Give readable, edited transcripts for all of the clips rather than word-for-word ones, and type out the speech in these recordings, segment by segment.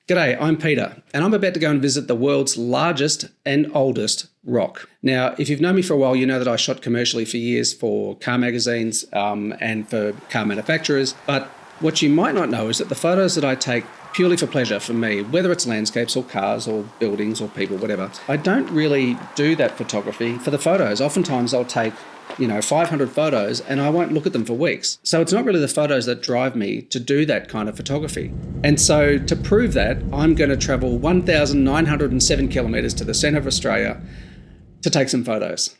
G'day, I'm Peter, and I'm about to go and visit the world's largest and oldest rock. Now, if you've known me for a while, you know that I shot commercially for years for car magazines and for car manufacturers. But what you might not know is that the photos that I take purely for pleasure for me, whether it's landscapes or cars or buildings or people, whatever, I don't really do that photography for the photos. Oftentimes I'll take 500 photos and I won't look at them for weeks. So it's not really the photos that drive me to do that kind of photography. And so to prove that, I'm going to travel 1,907 kilometres to the centre of Australia to take some photos.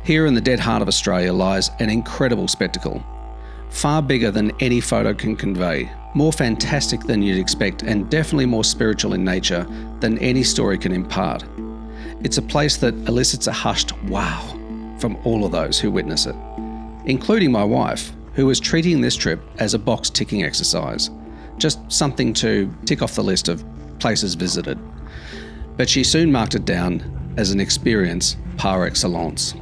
Here in the dead heart of Australia lies an incredible spectacle. Far bigger than any photo can convey, more fantastic than you'd expect, and definitely more spiritual in nature than any story can impart. It's a place that elicits a hushed wow from all of those who witness it, including my wife, who was treating this trip as a box-ticking exercise, just something to tick off the list of places visited. But she soon marked it down as an experience par excellence.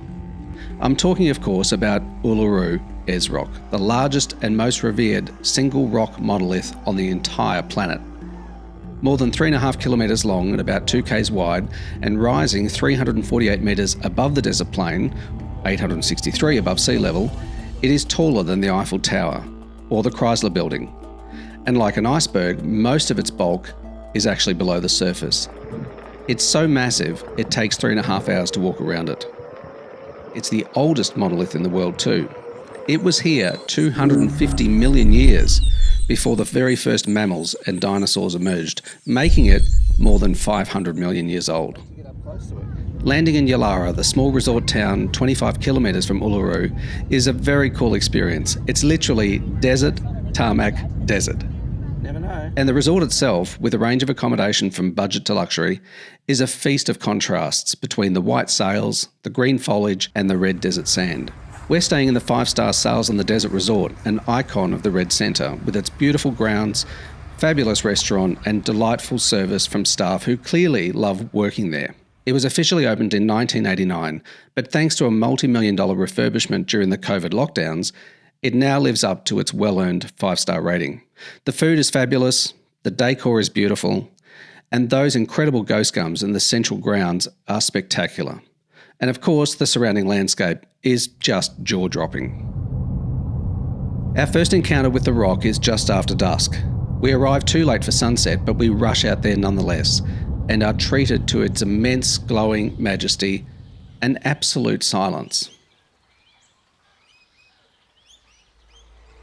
I'm talking, of course, about Uluru, Ayers Rock, the largest and most revered single rock monolith on the entire planet. More than 3.5 kilometres long and about 2 k's wide, and rising 348 metres above the desert plain, 863 above sea level, it is taller than the Eiffel Tower or the Chrysler Building. And like an iceberg, most of its bulk is actually below the surface. It's so massive, it takes 3.5 hours to walk around it. It's the oldest monolith in the world too. It was here 250 million years before the very first mammals and dinosaurs emerged, making it more than 500 million years old. Landing in Uluru, the small resort town 25 kilometres from Uluru, is a very cool experience. It's literally desert, tarmac, desert. Never know. And the resort itself, with a range of accommodation from budget to luxury, is a feast of contrasts between the white sails, the green foliage, and the red desert sand. We're staying in the 5-star Sails on the Desert Resort, an icon of the Red Centre, with its beautiful grounds, fabulous restaurant, and delightful service from staff who clearly love working there. It was officially opened in 1989, but thanks to a multi-million-dollar refurbishment during the COVID lockdowns, it now lives up to its well-earned 5-star rating. The food is fabulous, the decor is beautiful, and those incredible ghost gums in the central grounds are spectacular. And of course, the surrounding landscape is just jaw-dropping. Our first encounter with the rock is just after dusk. We arrive too late for sunset, but we rush out there nonetheless and are treated to its immense glowing majesty and absolute silence.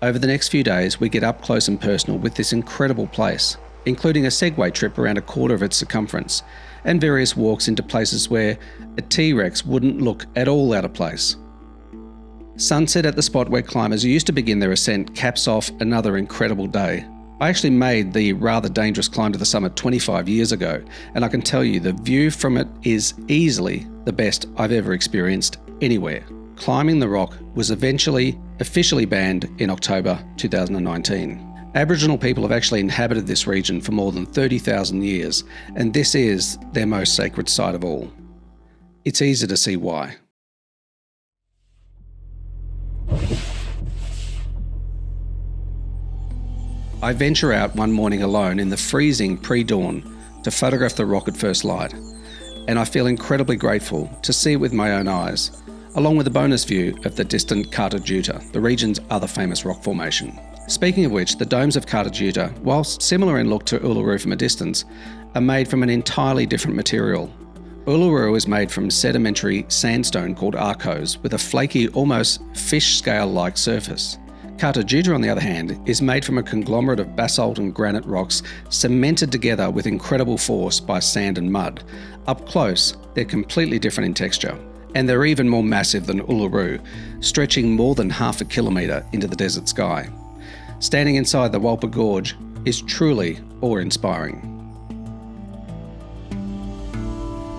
Over the next few days, we get up close and personal with this incredible place, including a Segway trip around a quarter of its circumference and various walks into places where a T-Rex wouldn't look at all out of place. Sunset at the spot where climbers used to begin their ascent caps off another incredible day. I actually made the rather dangerous climb to the summit 25 years ago, and I can tell you the view from it is easily the best I've ever experienced anywhere. Climbing the rock was eventually officially banned in October 2019. Aboriginal people have actually inhabited this region for more than 30,000 years, and this is their most sacred site of all. It's easy to see why. I venture out one morning alone in the freezing pre-dawn to photograph the rock at first light, and I feel incredibly grateful to see it with my own eyes, along with a bonus view of the distant Carta, the region's other famous rock formation. Speaking of which, the domes of Carta, whilst similar in look to Uluru from a distance, are made from an entirely different material. Uluru is made from sedimentary sandstone called arkose, with a flaky, almost fish scale-like surface. Carta, on the other hand, is made from a conglomerate of basalt and granite rocks cemented together with incredible force by sand and mud. Up close, they're completely different in texture, and they're even more massive than Uluru, stretching more than 0.5 kilometre into the desert sky. Standing inside the Walpa Gorge is truly awe-inspiring.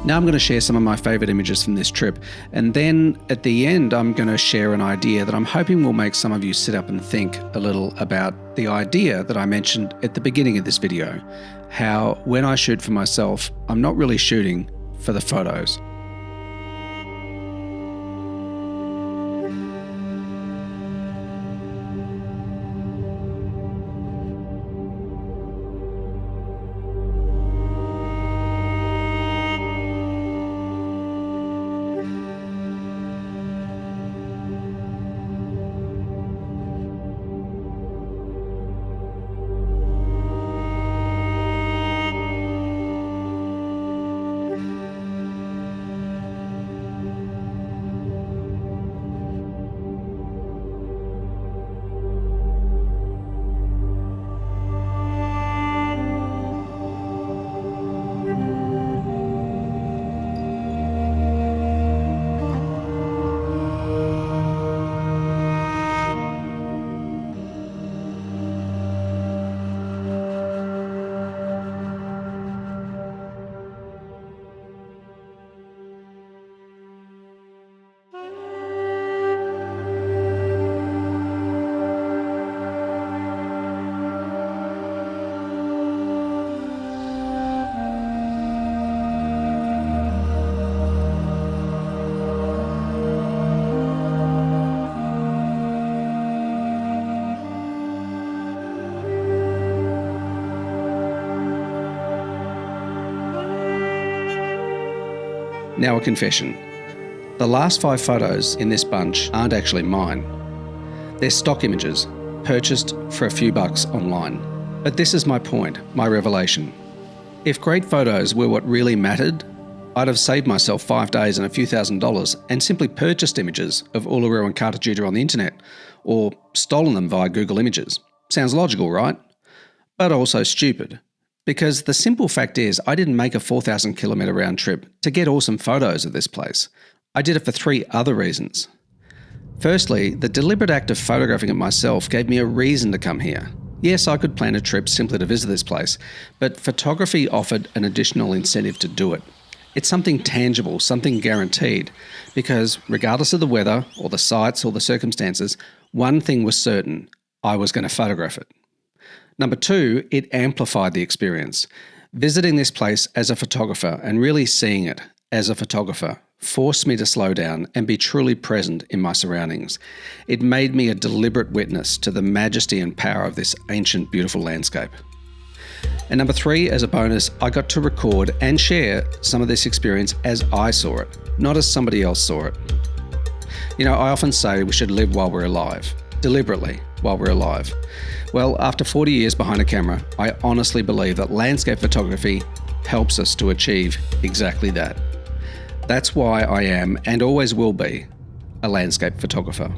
Now I'm going to share some of my favourite images from this trip, and then at the end I'm going to share an idea that I'm hoping will make some of you sit up and think a little about the idea that I mentioned at the beginning of this video, how when I shoot for myself, I'm not really shooting for the photos. Now a confession. The last 5 photos in this bunch aren't actually mine. They're stock images, purchased for a few bucks online. But this is my point, my revelation. If great photos were what really mattered, I'd have saved myself 5 days and a few $1,000s and simply purchased images of Uluru and Cartagena on the internet, or stolen them via Google Images. Sounds logical, right? But also stupid. Because the simple fact is, I didn't make a 4,000 kilometre round trip to get awesome photos of this place. I did it for 3 other reasons. Firstly, the deliberate act of photographing it myself gave me a reason to come here. Yes, I could plan a trip simply to visit this place, but photography offered an additional incentive to do it. It's something tangible, something guaranteed, because regardless of the weather or the sights or the circumstances, one thing was certain: I was going to photograph it. Number 2, it amplified the experience. Visiting this place as a photographer and really seeing it as a photographer forced me to slow down and be truly present in my surroundings. It made me a deliberate witness to the majesty and power of this ancient, beautiful landscape. And number 3, as a bonus, I got to record and share some of this experience as I saw it, not as somebody else saw it. You know, I often say we should live while we're alive, deliberately while we're alive. Well, after 40 years behind a camera, I honestly believe that landscape photography helps us to achieve exactly that. That's why I am, and always will be, a landscape photographer.